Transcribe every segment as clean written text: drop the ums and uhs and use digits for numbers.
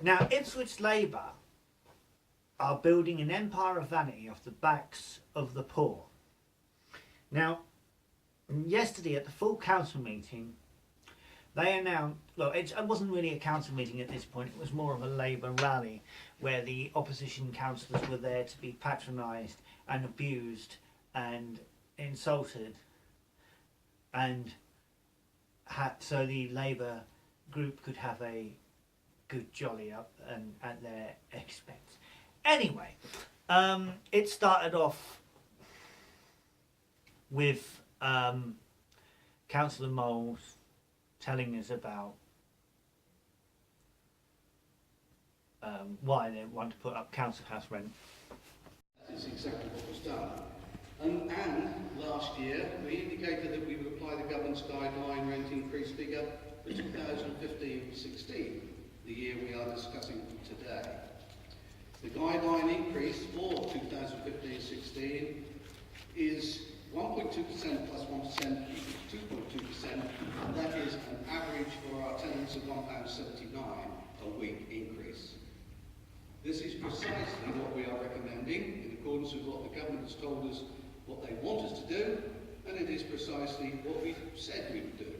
Now, Ipswich Labour are building an empire of vanity off the backs of the poor. Now, yesterday at the full council meeting, they announced, well, it wasn't really a council meeting at this point, it was more of a Labour rally where the opposition councillors were there to be patronised and abused and insulted, and so the Labour group could have a good jolly up and at their expense. Anyway, it started off with Councillor Moles telling us about why they want to put up council house rent. That is exactly what was done. And last year we indicated that we would apply the government's guideline rent increase figure for 2015-16, the year we are discussing today. The guideline increase for 2015-16 is 1.2% plus 1% equals 2.2%, and that is an average for our tenants of £1.79 a week increase. This is precisely what we are recommending in accordance with what the government has told us what they want us to do, and it is precisely what we said we would do.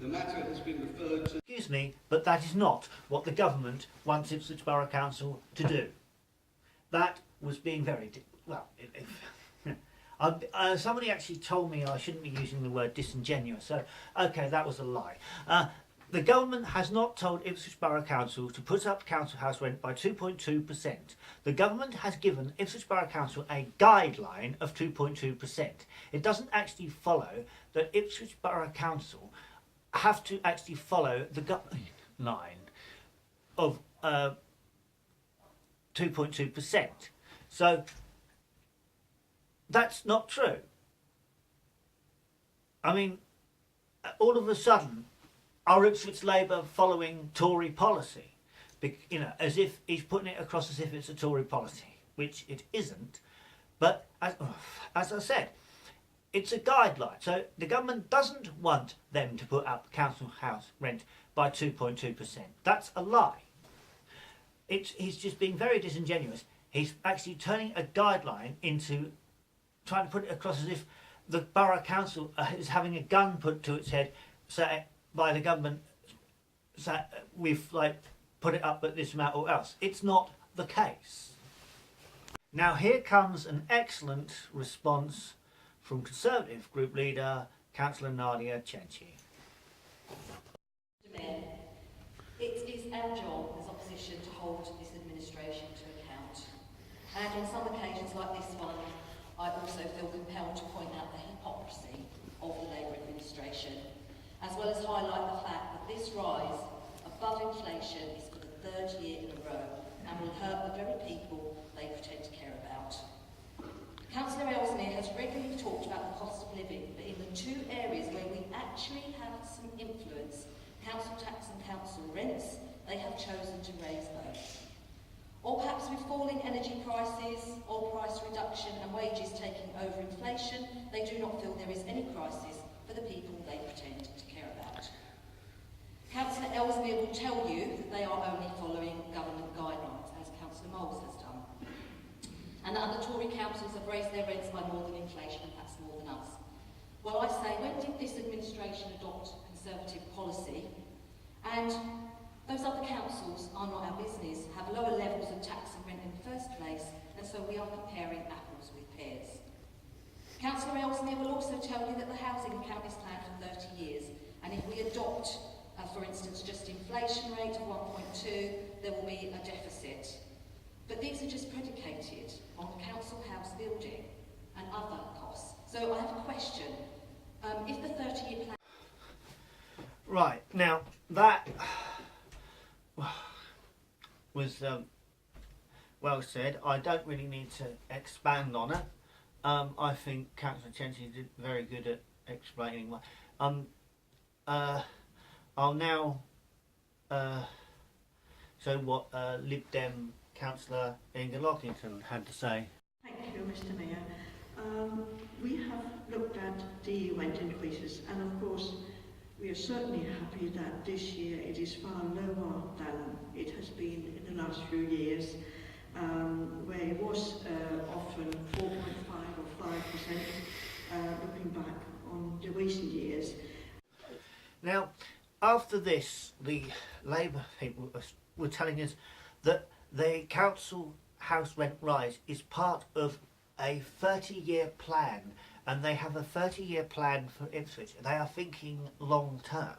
The matter has been referred to... Excuse me, but that is not what the government wants Ipswich Borough Council to do. That was being very... somebody actually told me I shouldn't be using the word disingenuous, so okay, that was a lie. The government has not told Ipswich Borough Council to put up council house rent by 2.2%. The government has given Ipswich Borough Council a guideline of 2.2%. It doesn't actually follow that Ipswich Borough Council have to actually follow the guideline of 2.2%. So that's not true. I mean, all of a sudden, are Ipswich Labour following Tory policy? You know, as if he's putting it across as if it's a Tory policy, which it isn't. But as I said, it's a guideline. So the government doesn't want them to put up council house rent by 2.2%. That's a lie. He's just being very disingenuous. He's actually turning a guideline into trying to put it across as if the borough council is having a gun put to its head by the government, we've put it up at this amount or else. It's not the case. Now here comes an excellent response from Conservative Group Leader, Councillor Nadia Chenchi. Mayor, it is our job as opposition to hold this administration to account. And on some occasions like this one, I also feel compelled to point out the hypocrisy of the Labour administration, as well as highlight the fact that this rise above inflation is for the third year in a row and will hurt the very people they pretend to care about. Councillor Ellesmere has regularly talked about the cost of living, but in the two areas where we actually have some influence, council tax and council rents, they have chosen to raise both. Or perhaps with falling energy prices, oil price reduction and wages taking over inflation, they do not feel there is any crisis for the people they pretend to care about. Councillor Ellesmere will tell you that they are only following government guidelines, as Councillor Moles has done, and that other Tory councils have raised their rents by more than inflation, and that's more than us. Well, I say, when did this administration adopt Conservative policy? And those other councils are not our business, have lower levels of tax and rent in the first place, and so we are comparing apples with pears. Councillor Ellesmere will also tell you that the housing account is planned for 30 years, and if we adopt, for instance, just inflation rate of 1.2, there will be a deficit. But these are just predicated on council house building and other costs. So I have a question. If the 30-year plan... Right, now that was well said. I don't really need to expand on it. I think Councillor Chenchi did very good at explaining why. I'll now show what Lib Dem Councillor Inga Lockington had to say. Thank you, Mr Mayor. We have looked at the rent increases, and of course we are certainly happy that this year it is far lower than it has last few years, where it was often 4.5 or 5%, looking back on the recent years. Now, after this, the Labour people were telling us that the council house rent rise is part of a 30-year plan, and they have a 30-year plan for Ipswich. They are thinking long term.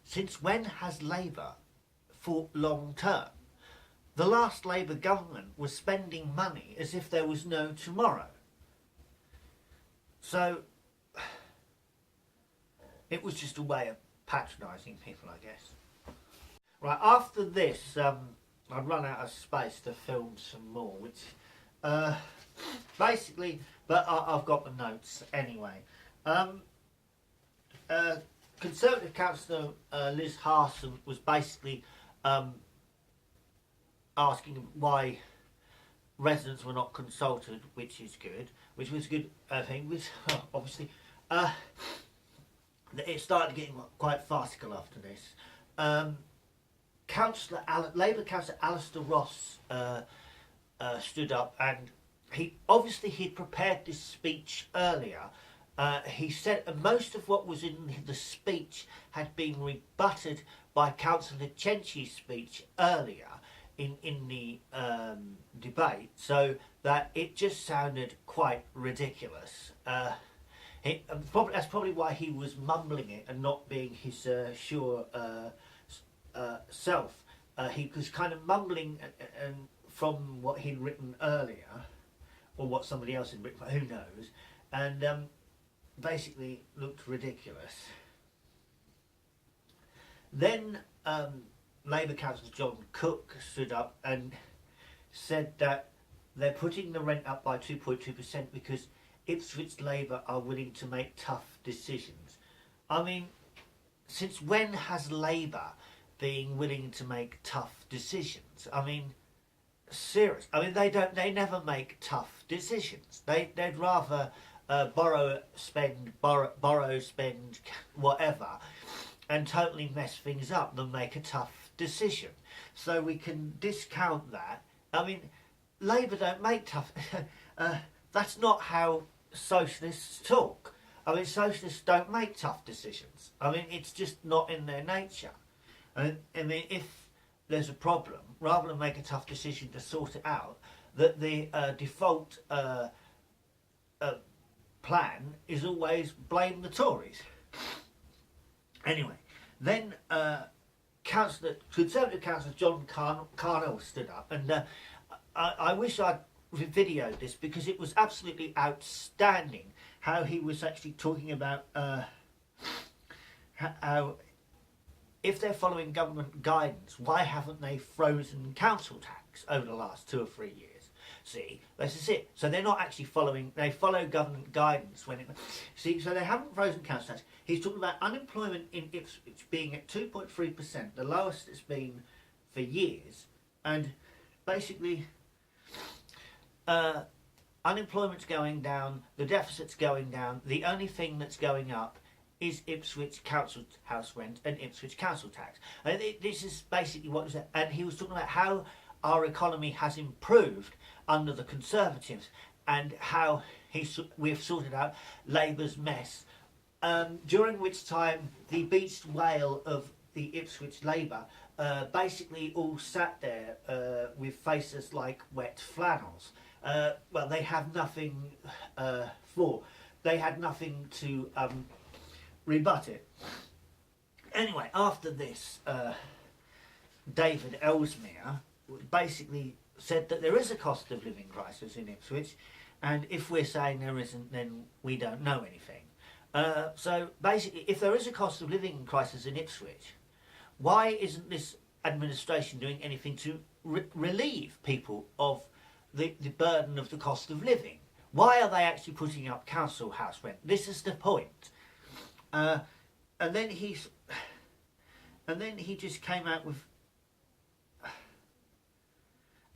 Since when has Labour thought long term? The last Labour government was spending money as if there was no tomorrow. So it was just a way of patronising people, I guess. Right, after this, I'd run out of space to film some more, which basically, but I've got the notes anyway. Conservative councillor Liz Harson was basically asking why residents were not consulted, which was a good thing, which obviously it started getting quite farcical after this. Labour councillor Alistair Ross stood up, and he'd prepared this speech earlier. He said most of what was in the speech had been rebutted by Councillor Chenchi's speech earlier in the debate, so that it just sounded quite ridiculous. That's probably why he was mumbling it and not being his sure self. He was kind of mumbling and from what he'd written earlier, or what somebody else had written, who knows, and basically looked ridiculous. Then Labour councillor John Cook stood up and said that they're putting the rent up by 2.2% because Ipswich Labour are willing to make tough decisions. I mean, since when has Labour been willing to make tough decisions? I mean, serious. I mean, they never make tough decisions. They'd rather borrow, spend, whatever, and totally mess things up than make a tough decision. So we can discount that. I mean, Labour don't make tough... that's not how socialists talk. I mean, socialists don't make tough decisions. I mean, it's just not in their nature. I mean, if there's a problem, rather than make a tough decision to sort it out, that the default plan is always blame the Tories. Anyway, then Conservative councillor John Carnell stood up, and I wish I'd videoed this because it was absolutely outstanding how he was actually talking about how if they're following government guidance, why haven't they frozen council tax over the last 2 or 3 years? See, this is it. So they're not actually following, they follow government guidance when it... See, so they haven't frozen council tax. He's talking about unemployment in Ipswich being at 2.3%, the lowest it's been for years. And basically, unemployment's going down, the deficit's going down, the only thing that's going up is Ipswich council house rent and Ipswich council tax. And this is basically what was it. And he was talking about how our economy has improved under the Conservatives and how we've sorted out Labour's mess. During which time the beached whale of the Ipswich Labour basically all sat there with faces like wet flannels. Well, they have nothing they had nothing to rebut it. Anyway, after this, David Ellesmere basically said that there is a cost of living crisis in Ipswich, and if we're saying there isn't, then we don't know anything. So basically, if there is a cost of living crisis in Ipswich, why isn't this administration doing anything to relieve people of the burden of the cost of living? Why are they actually putting up council house rent? This is the point. And then he just came out with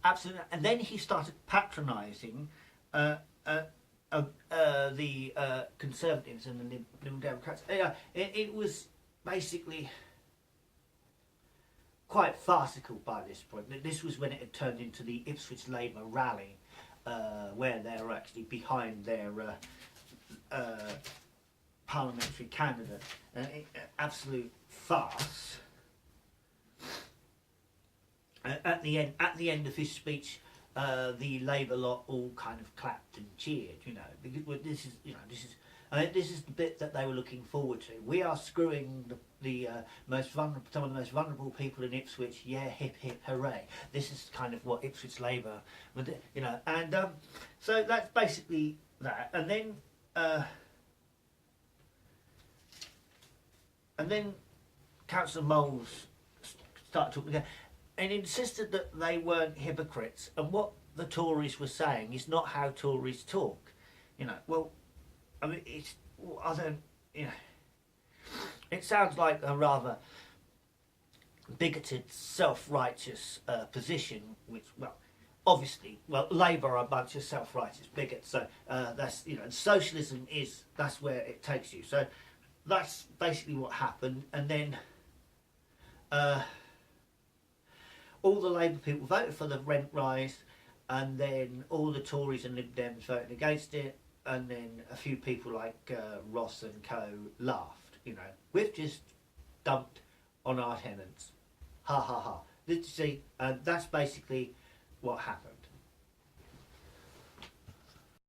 absolutely, and then he started patronising the Conservatives and the Liberal Democrats. It was basically quite farcical by this point. This was when it had turned into the Ipswich Labour rally, where they were actually behind their parliamentary candidate. Absolute farce. At the end of his speech, the Labour lot all kind of clapped and cheered. Because this is the bit that they were looking forward to. We are screwing the some of the most vulnerable people in Ipswich. Yeah, hip hip hooray! This is kind of what Ipswich Labour would, and so that's basically that. And then Councillor Moles started talking again and insisted that they weren't hypocrites, and what the Tories were saying is not how Tories talk. Well, I mean, I don't, it sounds like a rather bigoted, self-righteous position, which, well, obviously, Labour are a bunch of self-righteous bigots, so that's, socialism that's where it takes you. So that's basically what happened, and then all the Labour people voted for the rent rise, and then all the Tories and Lib Dems voted against it, and then a few people like Ross and co laughed. We've just dumped on our tenants. Ha ha ha. Did you see? That's basically what happened.